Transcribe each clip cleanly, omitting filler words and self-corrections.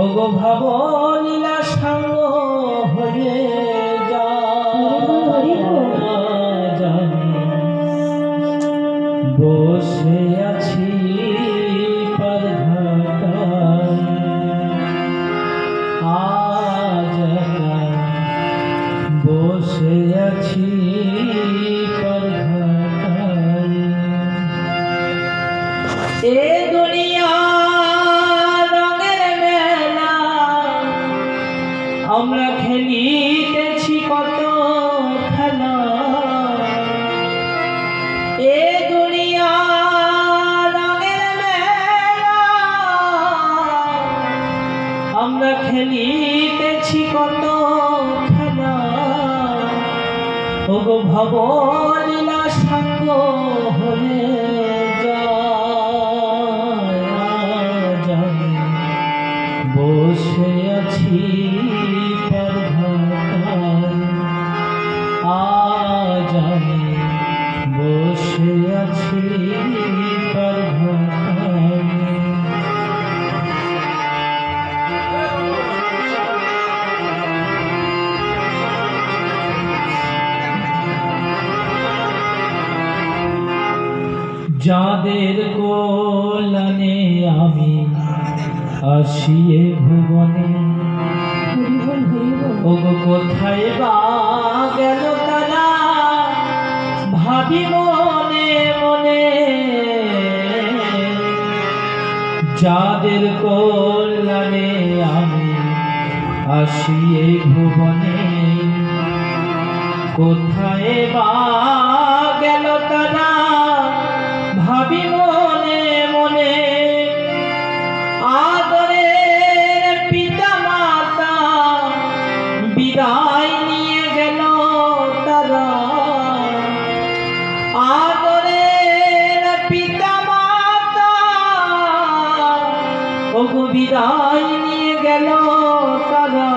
ওগো ভাব লীলা সাঙ্গ হয়ে বসে আছি আজ বসে আছি এ দুনিয়া রঙের মেলা আমরা খেলিতেছি কত খেলা এ দুনিয়া রঙের মেলা আমরা খেলিতেছি কত খেলা ওগো ভব লীলা সাঙ্গ হয়ে বসে আছি আজ আমি বসে আছি যাদের কল্যাণে আমি আসিয়ে ভুবনে ওগো কোথায় বা গেল তারা ভাবি মনে মনে যাদের কল্যাণে আমি আসিয়ে ভুবনে কোথায় বা গেল তারা ভাবি মনে মনে আদরের পিতা মাতা বিদায় নিয়ে গেল তারা আদরের পিতা মাতা ওগো বিদায় নিয়ে গেল তারা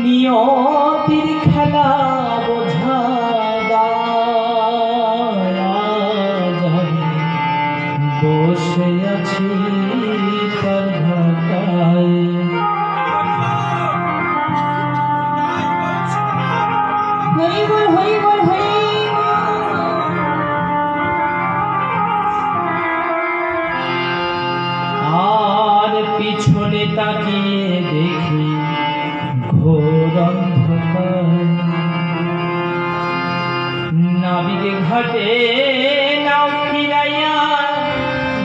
নিয়তির খেলা বোঝা বসে আছি আর পিছনে তাকিয়ে দেখি ঘোর অন্ধকার নাবিকে ঘাটে নাও ফিরাইয়া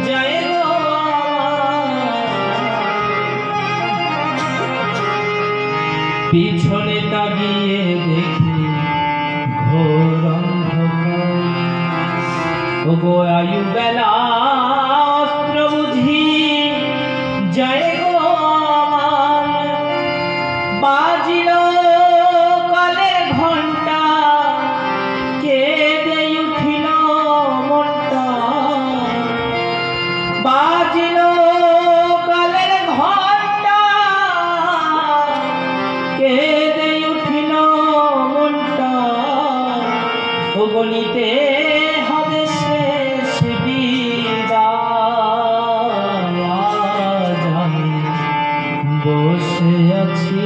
যায় গো পিছনে তাকিয়ে দেখি ঘোর অন্ধকার ওগো আয়ু বেলা অস্ত্র বুঝি যায় গো বাজিল কালের ঘণ্টা কেঁদে উঠিল মনটা বাজিল কালের ঘণ্টা কেঁদে উঠিল মনটা ও গলিতে হবে শেষ বিদায় আজ আমি বসে আছি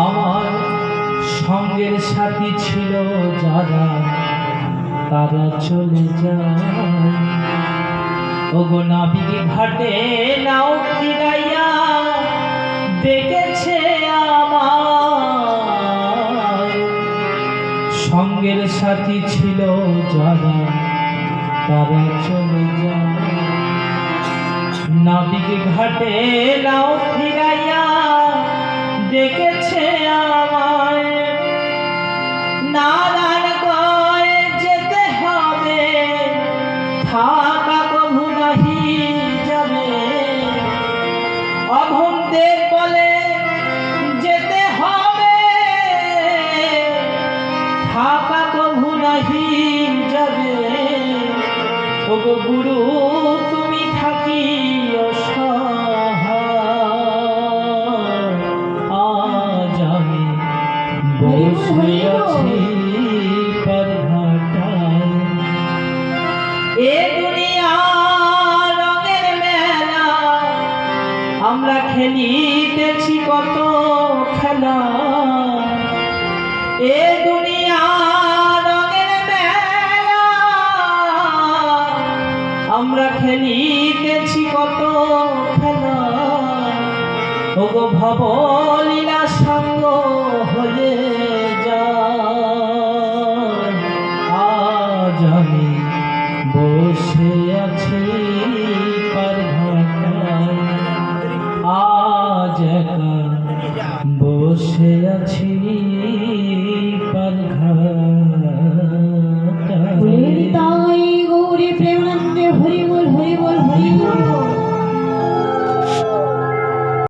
আমার সঙ্গের সাথী ছিল যারা তারা চলে যায় ওগো নাবিকে ঘাটে নাও ফিরাইয়া দেখেছে আমার সঙ্গের সাথী ছিল যারা তারা চলে যায় নাবিকে ঘাটে নাও ফিরাইয়া দেখেছে আমায় নারায়ণ কয় যেতে হবে থাকা কভু নাহি যাবে অভন্তের বলে যেতে হবে থাকা কভু নাহি যাবে ওগো গুরু তুমি থাকি অসহায় হয়ে গো। আছি পারঘাটায়। এ দুনিয়া রঙের মেলা, আমরা খেলিতেছি কত খেলা। এ দুনিয়া রঙের মেলা, আমরা খেলিতেছি কত খেলা। ওগো ভবলীলা সঙ্গ হয়ে যায়। আজ আমি বসে আছি পারঘাটায়, আজ একা